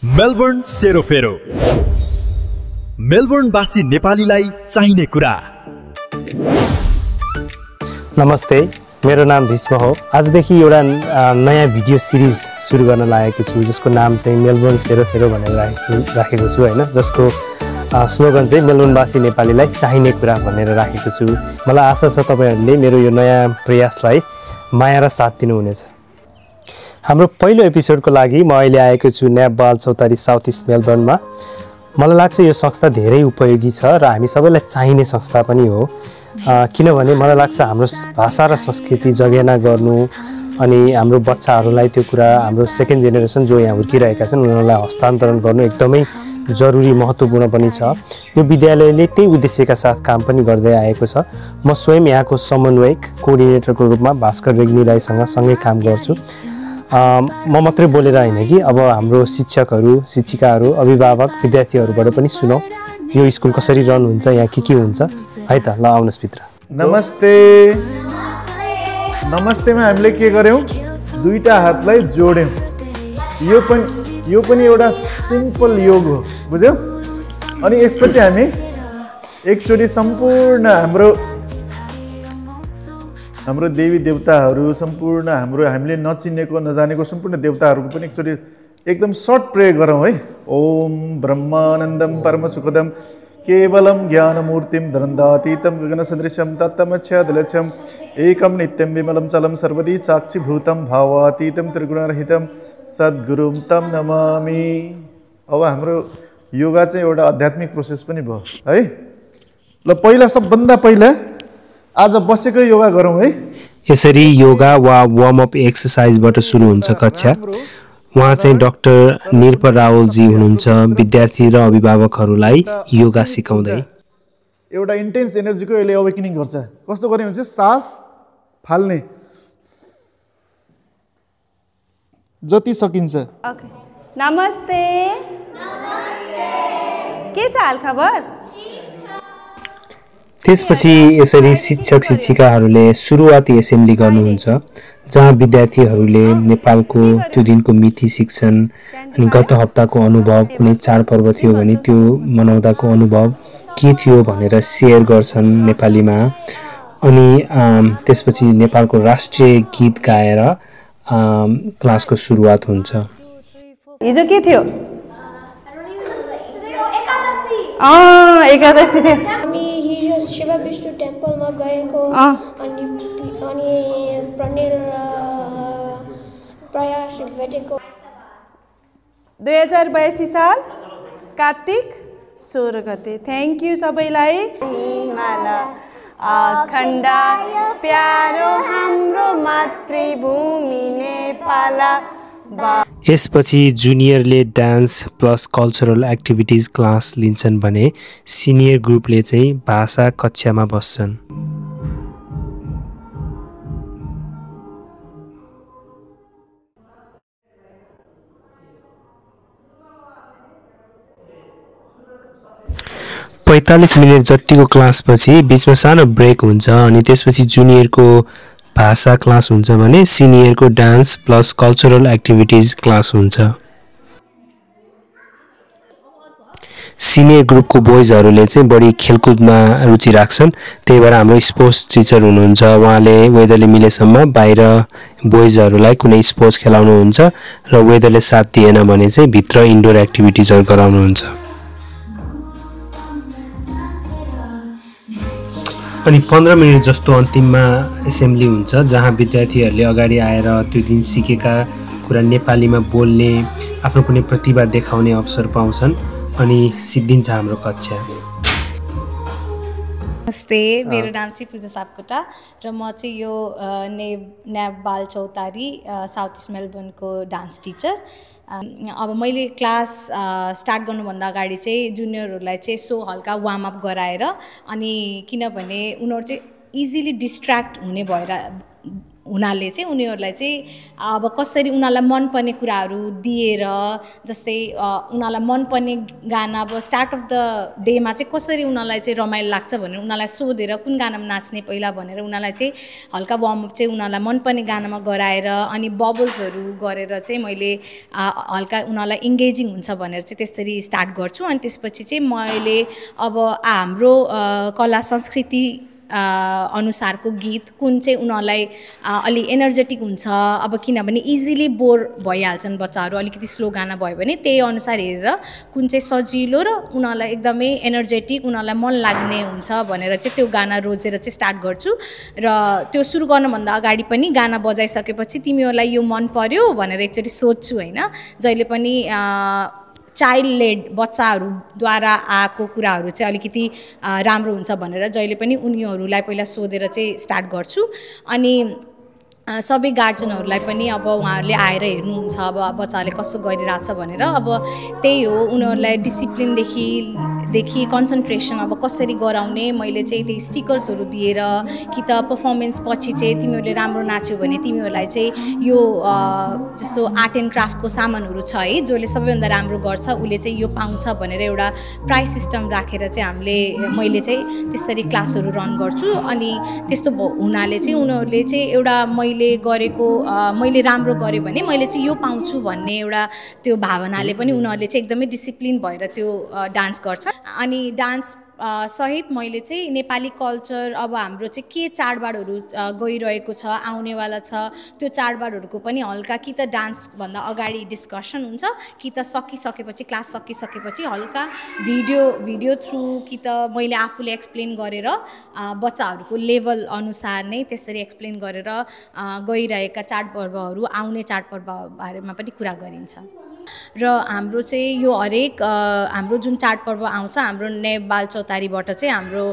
Melbourne सेरोफेरो मेलबर्नवासी नेपालीलाई चाहिने कुरा। नमस्ते, मेरो नाम भीष्म हो। आजदेखि एउटा नयाँ भिडियो सिरिज सुरु गर्न लागेको छु जसको नाम चाहिँ मेलबर्न सेरोफेरो भनेर राखेको छु हैन, जसको स्लोगन चाहिँ मेलबर्नवासी नेपालीलाई चाहिने कुरा भनेर राखेको छु। मलाई आशा छ तपाईहरुले मेरो यो नयाँ प्रयासलाई माया र साथ दिनुहुनेछ। हाम्रो पहिलो एपिसोडको लागि म अहिले आएको छु न्याप बाल चौतारी साउथ इस्ट मेलबर्नमा। मलाई लाग्छ यो संस्था धेरै उपयोगी छ र हामी सबैलाई चाहिने संस्था पनि हो, किनभने मलाई लाग्छ हाम्रो भाषा र संस्कृति जगेर्ना गर्नु अनि हाम्रो बच्चाहरूलाई त्यो कुरा हाम्रो सेकेन्ड जेनेरेसन जो यहाँ हुर्किरहेका छन् उनीहरूलाई हस्तान्तरण गर्नु एकदमै जरुरी महत्त्वपूर्ण पनि छ। यो विद्यालयले त्यही उद्देश्यका साथ काम पनि गर्दै आएको छ। म स्वयं यहाँको समन्वयक कोअर्डिनेटरको रूपमा भास्कर रेग्मी राईसँग सँगै काम गर्छु। म मात्रै बोलेर हैन कि अब हाम्रो शिक्षकहरू, शिक्षिकाहरू, अभिभावक, विद्यार्थीहरूबाट पनि सुनौ यो स्कुल कसरी रन हुन्छ, यहाँ के हुन्छ है त। ल आउनुस् भित्र। नमस्ते। नमस्तेमा हामीले के गर्यौं? दुईटा हातलाई जोड्यौं। यो पनि एउटा सिम्पल योग हो, बुझ्यौ? अनि यसपछि हामी एकचोटी सम्पूर्ण हाम्रो देवी देवताहरू, सम्पूर्ण हामीले नचिनेको नजानेको सम्पूर्ण देवताहरूको पनि एकचोटी एकदम सर्ट प्रे गरौँ है। ओम ब्रह्मानन्दम परमसुखदम केवलम ज्ञानमूर्तिम धनन्दातीतम गगनसदृशम तत्तमच्छादलक्षम एकम नित्यम विमलम चलम सर्वदी साक्षीभूतम भावातीतम त्रिगुणरहितम सद्गुरुम तम नमामि। अब हाम्रो योगा चाहिँ एउटा आध्यात्मिक प्रोसेस पनि भयो है। ल सबभन्दा पहिला आज बसेकै योगा गरौँ है। यसरी योगा वा वार्म अप एक्सरसाइजबाट सुरु हुन्छ कक्षा। उहाँ चाहिँ डाक्टर निरपर रावलजी हुनुहुन्छ, विद्यार्थी र अभिभावकहरूलाई योगा सिकाउँदै। एउटा इन्टेन्स एनर्जीको यसले अवेकनिङ गर्छ। कस्तो गर्ने हुन्छ? सास फाल्ने जति सकिन्छ। ओके, नमस्ते। के छ हालखबर? त्यसपछि यसरी शिक्षक शिक्षिकाहरूले सुरुवाती एसेम्ब्ली गर्नुहुन्छ जहाँ विद्यार्थीहरूले नेपालको त्यो दिनको मिति सिक्छन् अनि गत हप्ताको अनुभव, कुनै चाडपर्व थियो भने त्यो मनाउँदाको अनुभव के थियो भनेर सेयर गर्छन् नेपालीमा। अनि त्यसपछि नेपालको राष्ट्रिय गीत गाएर क्लासको सुरुवात हुन्छ। हिजो के थियो? एकादशी थियो। हामी हिजो शिव विष्णु टेम्पलमा गएको अनि प्रणेल र प्रयास भेटेको। 2082 साल कार्तिक 16 गते। थ्याङ्क यू सबैलाई। अखण्ड प्यारो हाम्रो मातृभूमि नेपाल। यसपछि जुनियरले dance plus cultural activities class लिन्छन् भने सिनियर ग्रुपले चाहिँ भाषा कक्षामा बस्छन्। पैँतालिस मिनट जतिको क्लासपछि बिचमा सानो ब्रेक हुन्छ अनि त्यसपछि जुनियरको भाषा क्लास हुन्छ भने सिनियरको dance plus cultural activities class हुन्छ। सिनियर ग्रुपको बोइजहरूले चाहिँ बढी खेलकुदमा रुचि राख्छन्, त्यही भएर हाम्रो स्पोर्ट्स टिचर हुनुहुन्छ, उहाँले वेदरले मिलेसम्म बाहिर बोइजहरूलाई कुनै स्पोर्ट्स खेलाउनुहुन्छ र वेदरले साथ दिएन भने चाहिँ भित्र इन्डोर एक्टिभिटिजहरू गराउनुहुन्छ। अनि 15 मिनट जस्तो अन्तिममा एसेम्ब्ली हुन्छ जहाँ विद्यार्थीहरूले अगाडि आएर त्यो दिन सिकेका कुरा नेपालीमा बोल्ने, आफ्नो कुनै प्रतिभा देखाउने अवसर पाउँछन् अनि सिद्धिन्छ हाम्रो कक्षा। नमस्ते, मेरो नाम चाहिँ पूजा सापकोटा र म चाहिँ यो न्याप बाल चौतारी साउथ इस्ट मेलबर्नको डान्स टिचर। अब मैले क्लास स्टार्ट गर्नुभन्दा अगाडि चाहिँ जुनियरहरूलाई चाहिँ सो हल्का वार्म अप गराएर अनि किनभने उनीहरू चाहिँ इजिली डिस्ट्र्याक्ट हुनाले चाहिँ उनीहरूलाई चाहिँ अब कसरी उनीहरूलाई मनपर्ने कुराहरू दिएर जस्तै उनीहरूलाई मनपर्ने गाना अब स्टार्ट अफ द डेमा चाहिँ कसरी उनीहरूलाई चाहिँ रमाइलो लाग्छ भनेर उनीहरूलाई सोधेर कुन गानामा नाच्ने पहिला भनेर उनीहरूलाई चाहिँ हल्का वार्मअप चाहिँ उनीहरूलाई मनपर्ने गानामा गराएर अनि बबल्सहरू गरेर चाहिँ मैले हल्का उनीहरूलाई इङ्गेजिङ हुन्छ भनेर चाहिँ त्यसरी स्टार्ट गर्छु। अनि त्यसपछि चाहिँ मैले अब हाम्रो कला संस्कृति अनुसारको गीत कुन चाहिँ उनीहरूलाई अलि एनर्जेटिक हुन्छ, अब किनभने इजिली बोर भइहाल्छन् बच्चाहरू, अलिकति स्लो गाना भयो भने त्यही अनुसार हेरेर कुन चाहिँ सजिलो र उनीहरूलाई एकदमै एनर्जेटिक उनीहरूलाई मन लाग्ने हुन्छ भनेर चाहिँ त्यो गाना रोजेर चाहिँ स्टार्ट गर्छु। र त्यो सुरु गर्नुभन्दा अगाडि पनि गाना बजाइसकेपछि तिमीहरूलाई यो मन पर्यो भनेर एकचोटि सोध्छु होइन। जहिले पनि चाइल्ड लेड बच्चाहरूद्वारा आएको कुराहरू चाहिँ अलिकति राम्रो हुन्छ भनेर जहिले पनि उनीहरूलाई पहिला सोधेर चाहिँ स्टार्ट गर्छु। अनि सबै गार्जेनहरूलाई पनि अब उहाँहरूले आएर हेर्नुहुन्छ अब बच्चाहरूले कस्तो गरिरहेछ भनेर। अब त्यही हो उनीहरूलाई डिसिप्लिनदेखि कन्सन्ट्रेसन अब कसरी गराउने मैले चाहिँ त्यही स्टिकर्सहरू दिएर कि त पर्फर्मेन्स पछि चाहिँ तिमीहरूले राम्रो नाच्यो भने तिमीहरूलाई चाहिँ यो जस्तो आर्ट एन्ड क्राफ्टको सामानहरू छ है जसले सबैभन्दा राम्रो गर्छ उसले चाहिँ यो पाउँछ भनेर एउटा प्राइज सिस्टम राखेर चाहिँ मैले चाहिँ त्यसरी क्लासहरू रन गर्छु। अनि त्यस्तो हुनाले चाहिँ उनीहरूले चाहिँ एउटा मैले राम्रो गरेँ भने मैले चाहिँ यो पाउँछु भन्ने एउटा त्यो भावनाले पनि उनीहरूले चाहिँ एकदमै डिसिप्लिन भएर त्यो डान्स गर्छ। अनि डान्स सहित मैले चाहिँ नेपाली कल्चर अब हाम्रो चाहिँ के चाडबाडहरू गइरहेको छ आउनेवाला छ त्यो चाडबाडहरूको पनि हल्का कि त डान्सभन्दा अगाडि डिस्कसन हुन्छ कि त सकिसकेपछि क्लास सकिसकेपछि हल्का भिडियो थ्रु कि त मैले आफूले एक्सप्लेन गरेर बच्चाहरूको लेभल अनुसार नै त्यसरी एक्सप्लेन गरेर गइरहेका चाडपर्वहरू आउने चाडपर्वबारेमा पनि कुरा गरिन्छ। र हाम्रो चाहिँ यो हरेक हाम्रो जुन चाडपर्व आउँछ हाम्रो नेप बाल चौतारीबाट चाहिँ हाम्रो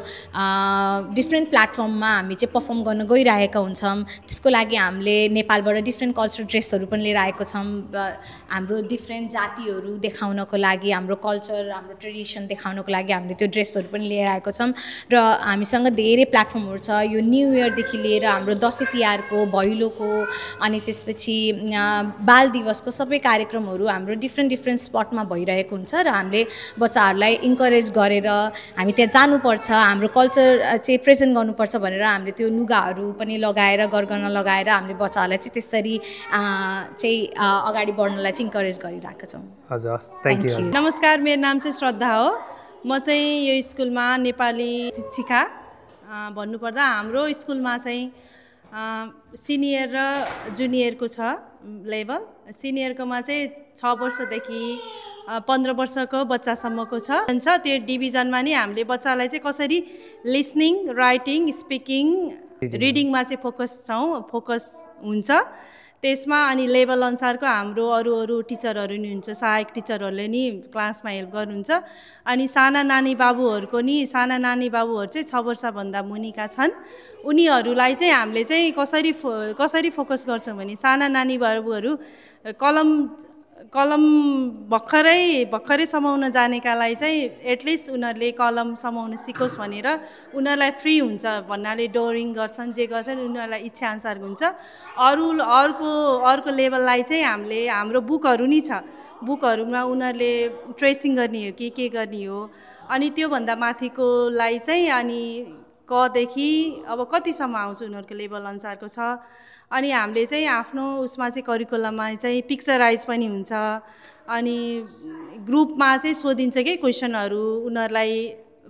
डिफ्रेन्ट प्लेटफर्ममा हामी चाहिँ पर्फर्म गर्न गइरहेका हुन्छौँ। त्यसको लागि हामीले नेपालबाट डिफ्रेन्ट कल्चरल ड्रेसहरू पनि लिएर आएको छौँ। हाम्रो डिफ्रेन्ट जातिहरू देखाउनको लागि हाम्रो कल्चर हाम्रो ट्रेडिसन देखाउनको लागि हामीले त्यो ड्रेसहरू पनि लिएर आएको छौँ। र हामीसँग धेरै प्लेटफर्महरू छ यो न्यू इयरदेखि लिएर हाम्रो दसैँ तिहारको भैलोको अनि त्यसपछि बाल दिवसको सबै कार्यक्रमहरू हाम्रो डिफ्रेन्ट स्पटमा भइरहेको हुन्छ र हामीले बच्चाहरूलाई इन्करेज गरेर हामी त्यहाँ जानुपर्छ हाम्रो कल्चर चाहिँ प्रेजेन्ट गर्नुपर्छ भनेर हामीले त्यो लुगाहरू पनि लगाएर गरगहना लगाएर हामीले बच्चाहरूलाई चाहिँ त्यसरी चाहिँ अगाडि बढ्नलाई चाहिँ इन्करेज गरिरहेका छौँ। हजुर थ्याङ्क यू। नमस्कार, मेरो नाम चाहिँ श्रद्धा हो। म चाहिँ यो स्कुलमा नेपाली शिक्षिका। भन्नुपर्दा हाम्रो स्कुलमा चाहिँ सिनियर र जुनियरको छ लेभल। सिनियरकोमा चाहिँ 6 वर्षदेखि 15 वर्षको बच्चासम्मको छ। त्यो डिभिजनमा नि हामीले बच्चालाई चाहिँ कसरी लिसनिङ राइटिङ स्पिकिङ रिडिङमा चाहिँ फोकस हुन्छ त्यसमा। अनि लेभल अनुसारको हाम्रो अरू टिचरहरू नि हुन्छ सहायक टिचरहरूले नि क्लासमा हेल्प गर्नुहुन्छ। अनि साना नानी बाबुहरू चाहिँ 6 वर्षभन्दा मुनिका छन्। उनीहरूलाई चाहिँ हामीले चाहिँ कसरी फोकस गर्छौँ भने साना नानी बाबुहरू कलम भर्खरै समाउन जानेकालाई चाहिँ एटलिस्ट उनीहरूले कलम समाउन सिकोस् भनेर उनीहरूलाई फ्री हुन्छ भन्नाले डोरिङ गर्छन् जे गर्छन् उनीहरूलाई इच्छा अनुसारको हुन्छ। अर्को लेभललाई चाहिँ हामीले हाम्रो बुकहरू नि छ बुकहरूमा उनीहरूले ट्रेसिङ गर्ने हो कि के गर्ने हो। अनि त्योभन्दा माथिकोलाई चाहिँ अनि कदेखि अब कतिसम्म आउँछ उनीहरूको लेभल अनुसारको छ। अनि हामीले चाहिँ आफ्नो उसमा चाहिँ करिकुलममा चाहिँ पिक्चराइज पनि हुन्छ। अनि ग्रुपमा चाहिँ सोधिन्छ कि क्वेसनहरू उनीहरूलाई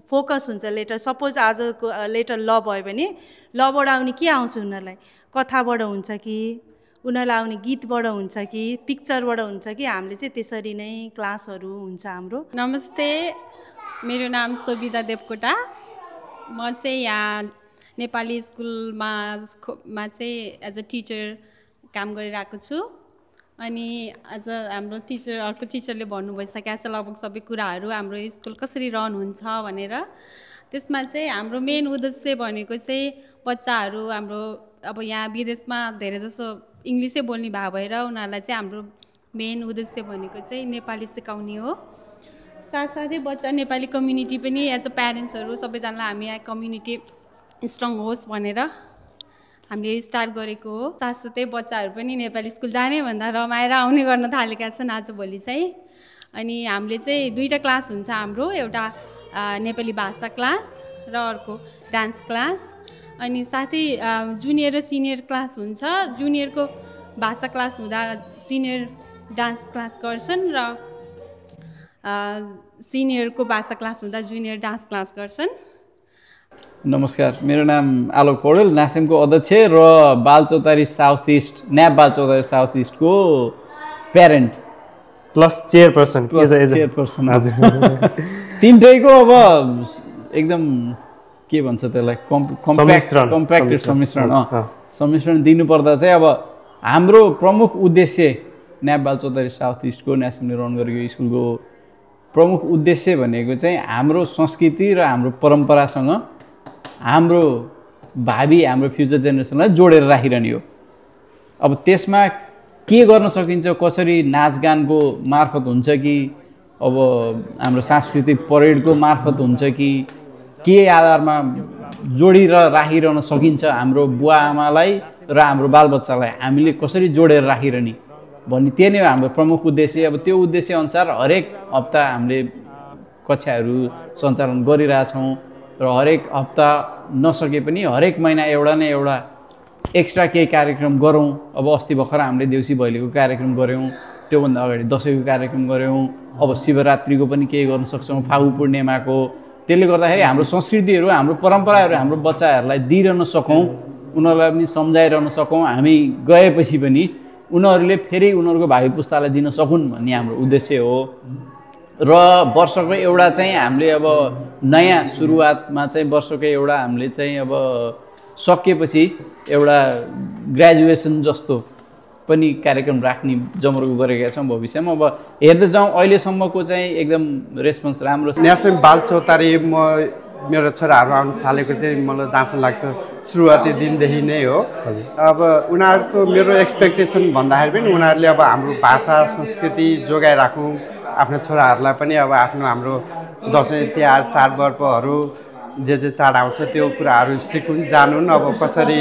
फोकस हुन्छ लेटर सपोज आजको लेटर ल भयो भने लबाट आउने के आउँछ उनीहरूलाई कथाबाट हुन्छ कि उनीहरूलाई आउने गीतबाट हुन्छ कि पिक्चरबाट हुन्छ कि हामीले चाहिँ त्यसरी नै क्लासहरू हुन्छ हाम्रो। नमस्ते, मेरो नाम सोभिता देवकोटा। म चाहिँ यहाँ नेपाली स्कुलमा चाहिँ एज अ टिचर काम गरिरहेको छु। अनि आज हाम्रो अर्को टिचरले भन्नुभइसकेको छ लगभग सबै कुराहरू हाम्रो स्कुल कसरी रन हुन्छ भनेर। त्यसमा चाहिँ हाम्रो मेन उद्देश्य भनेको चाहिँ बच्चाहरू हाम्रो अब यहाँ विदेशमा धेरै जसो इङ्ग्लिसै बोल्ने भए भएर उनीहरूलाई चाहिँ हाम्रो मेन उद्देश्य भनेको चाहिँ नेपाली सिकाउने हो। साथसाथै बच्चा नेपाली कम्युनिटी पनि एज अ प्यारेन्ट्सहरू सबैजनालाई हामी यहाँ कम्युनिटी स्ट्रङ होस् भनेर हामीले स्टार्ट गरेको हो। साथसाथै बच्चाहरू पनि नेपाली स्कुल जाने भन्दा रमाएर आउने गर्न थालेका छन् आजभोलि चाहिँ। अनि हामीले चाहिँ 2टा क्लास हुन्छ हाम्रो, एउटा नेपाली भाषा क्लास र अर्को डान्स क्लास। अनि साथै जुनियर र सिनियर क्लास हुन्छ। जुनियरको भाषा क्लास हुँदा सिनियर डान्स क्लास गर्छन् र सिनियरको भाषा क्लास हुँदा जुनियर डान्स क्लास गर्छन्। नमस्कार, मेरो नाम आलोक पौडेल, नासेमको अध्यक्ष र बालचौतारी साउथ इस्ट, न्याप बालचौतारी साउथ इस्टको प्यारेन्ट प्लस चेयरपर्सन। हजुर, तिनटैको अब एकदम के भन्छ त्यसलाई कम्प्याक्टेड सम्मिश्रण दिनुपर्दा चाहिँ अब हाम्रो प्रमुख उद्देश्य nap Balchautari south इस्टको nationally run गरेको स्कुलको प्रमुख उद्देश्य भनेको चाहिँ हाम्रो संस्कृति र हाम्रो परम्परासँग हाम्रो भावी हाम्रो फ्युचर जेनेरेसनलाई जोडेर राखिरहने हो। अब त्यसमा के गर्न सकिन्छ, कसरी नाचगानको मार्फत हुन्छ कि अब हाम्रो सांस्कृतिक परेडको मार्फत हुन्छ कि के आधारमा जोडेर राखिरहन सकिन्छ हाम्रो बुवा आमालाई र हाम्रो बालबच्चालाई हामीले कसरी जोडेर राखिरहने भन्ने त्यही नै हो हाम्रो प्रमुख उद्देश्य। अब त्यो उद्देश्य अनुसार हरेक हप्ता हामीले कक्षाहरू सञ्चालन गरिरहेछौँ र हरेक हप्ता नसके पनि हरेक महिना एउटा न एउटा एक्स्ट्रा केही कार्यक्रम गरौँ। अब अस्ति भर्खर हामीले देउसी भैलीको कार्यक्रम गऱ्यौँ, त्योभन्दा अगाडि दसैँको कार्यक्रम गऱ्यौँ, अब शिवरात्रिको पनि केही गर्न सक्छौँ, फागु पूर्णिमाको। त्यसले गर्दाखेरि हाम्रो संस्कृतिहरू हाम्रो परम्पराहरू हाम्रो बच्चाहरूलाई दिइरहन सकौँ, उनीहरूलाई पनि सम्झाइरहन सकौँ, हामी गएपछि पनि उनीहरूले फेरि उनीहरूको भावी पुस्तालाई दिन सकुन् भन्ने हाम्रो उद्देश्य हो। र वर्षको एउटा चाहिँ हामीले अब नयाँ सुरुवातमा चाहिँ वर्षको एउटा हामीले चाहिँ अब सकिएपछि एउटा ग्रेजुएसन जस्तो पनि कार्यक्रम राख्ने जमर्को गरेका छौँ भविष्यमा। अब हेर्दै जाउँ, अहिलेसम्मको चाहिँ एकदम रेस्पोन्स राम्रो छ। न्यासेम बालचौतारी मेरो छोराहरू आउनु थालेको चाहिँ मलाई दाँसो लाग्छ सुरुवाती दिनदेखि नै हो। अब उनीहरूको मेरो एक्सपेक्टेसन भन्दाखेरि पनि उनीहरूले अब हाम्रो भाषा संस्कृति जोगाइराखौँ, आफ्नो छोराहरूलाई पनि अब हाम्रो दसैँ तिहार चाडपर्वहरू जे चाड आउँछ त्यो कुराहरू सिकुन्, जानुन्, अब कसरी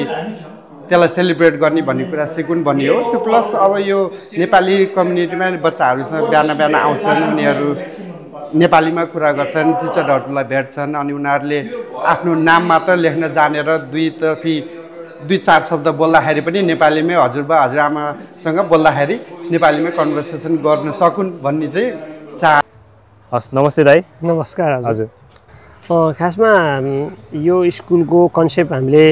त्यसलाई सेलिब्रेट गर्ने भन्ने कुरा सिकुन् भन्ने हो। त्यो प्लस अब यो नेपाली कम्युनिटीमा बच्चाहरूसँग बिहान आउँछन्, उनीहरू नेपालीमा कुरा गर्छन्, टिचरहरूलाई भेट्छन्, अनि उनीहरूले आफ्नो नाम मात्र लेख्न जानेर दुई चार शब्द बोल्दाखेरि पनि नेपालीमै हजुरबा हजुरआमासँग बोल्दाखेरि नेपालीमै कन्भर्सेसन गर्न सकुन् भन्ने चाहिँ चाह। हस्, नमस्ते दाइ। नमस्कार हजुर। खासमा यो स्कुलको कन्सेप्ट हामीले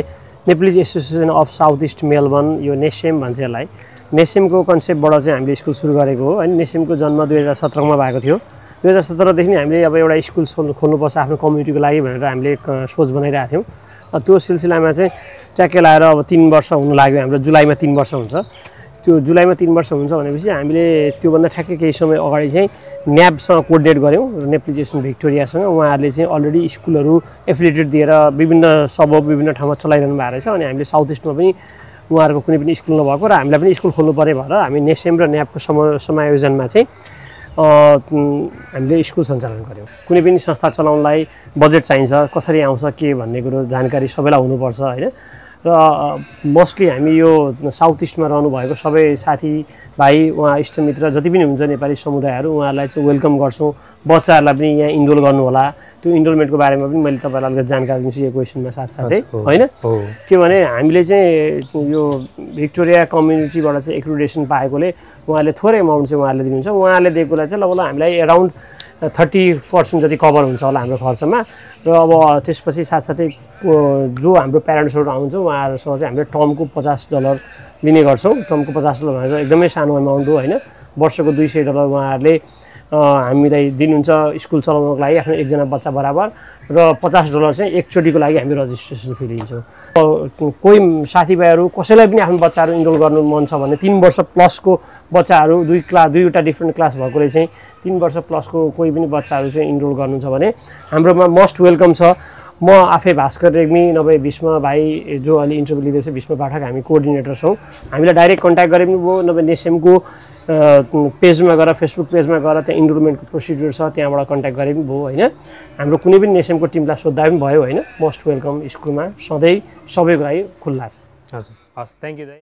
Nepalese association of south east Melbourne, यो नेसेम भन्छ यसलाई, नेसेमको कन्सेप्टबाट चाहिँ हामीले स्कुल सुरु गरेको हो। अनि नेसेमको जन्म 2017मा भएको थियो। 2017देखि हामीले अब एउटा स्कुल खोल्नुपर्छ आफ्नो कम्युनिटीको लागि भनेर हामीले सोच बनाइरहेको थियौँ। त्यो सिलसिलामा चाहिँ ट्याक्कै लाएर अब 3 वर्ष हुनु लाग्यो हाम्रो। जुलाईमा 3 वर्ष हुन्छ। त्यो जुलाईमा 3 वर्ष हुन्छ भनेपछि हामीले त्योभन्दा ठ्याक्कै केही समय अगाडि चाहिँ न्याबसँग कोअर्डिनेट गऱ्यौँ, नेपाली एसोसिएसन भिक्टोरियासँग। उहाँहरूले चाहिँ अलरेडी स्कुलहरू एफिलिएटेड दिएर विभिन्न सबब विभिन्न ठाउँमा चलाइरहनु भएको रहेछ। अनि हामीले साउथ इस्टमा पनि उहाँहरूको कुनै पनि स्कुल नभएको र हामीलाई पनि स्कुल खोल्नु पर्ने भएर हामी नेसेम र न्याबको समायोजनमा चाहिँ हामीले स्कुल सञ्चालन गऱ्यौँ। कुनै पनि संस्था चलाउनलाई बजेट चाहिन्छ, कसरी आउँछ के भन्ने कुरो जानकारी सबैलाई हुनुपर्छ होइन। र मोस्टली हामी यो साउथ इस्टमा रहनुभएको सबै साथीभाइ उहाँ इष्टमित्र जति पनि हुन्छ नेपाली समुदायहरू उहाँहरूलाई चाहिँ वेलकम गर्छौँ। बच्चाहरूलाई पनि यहाँ इनरोल गर्नु होला। त्यो इनरोलमेन्टको बारेमा पनि मैले तपाईँलाई अलिकति जानकारी दिन्छु यो क्वेसनमा साथसाथै होइन। के भने हामीले चाहिँ यो भिक्टोरिया कम्युनिटीबाट चाहिँ एक्रिडेसन पाएकोले उहाँहरूले थोरै एमाउन्ट चाहिँ उहाँहरूले दिनुहुन्छ। उहाँहरूले दिएकोलाई चाहिँ लगभग हामीलाई अराउन्ड 30% जति कभर हुन्छ होला हाम्रो खर्चमा। र अब त्यसपछि साथसाथै जो हाम्रो प्यारेन्ट्सहरू आउँछ उहाँहरूसँग चाहिँ हामीले टर्मको $50 लिने गर्छौँ। टर्मको $50 भनेर एकदमै सानो एमाउन्ट हो होइन। वर्षको $200 उहाँहरूले हामीलाई दिनुहुन्छ स्कुल चलाउनको लागि आफ्नो एकजना बच्चा बराबर। र $50 चाहिँ एकचोटिको लागि हामी रजिस्ट्रेसन फी लिन्छौँ। कोही साथीभाइहरू कसैलाई पनि आफ्नो बच्चाहरू इनरोल गर्नु मन छ भने 3 वर्ष प्लसको बच्चाहरू दुईवटा डिफ्रेन्ट क्लास भएकोले चाहिँ 3 वर्ष प्लसको कोही पनि बच्चाहरू चाहिँ इनरोल गर्नुहुन्छ भने हाम्रोमा मोस्ट वेलकम छ। म आफै भास्कर रेग्मी नभए भीष्म भाइ जो अहिले इन्टरभ्यू लिँदैछ भीष्म पाठक हामी कोअर्डिनेटर छौँ। हामीलाई डाइरेक्ट कन्ट्याक्ट गरे पनि भयो, नभए नेसेमको पेजमा गएर फेसबुक पेजमा गएर त्यहाँ इनरोलमेन्टको प्रोसिड्युर छ त्यहाँबाट कन्ट्याक्ट गरे पनि भयो होइन। हाम्रो कुनै पनि नेसेमको टिमलाई सोद्धा पनि भयो होइन। मोस्ट वेलकम स्कुलमा सधैँ सबैको लागि खुल्ला छ। हजुर हस् थ्याङ्क यू दाइ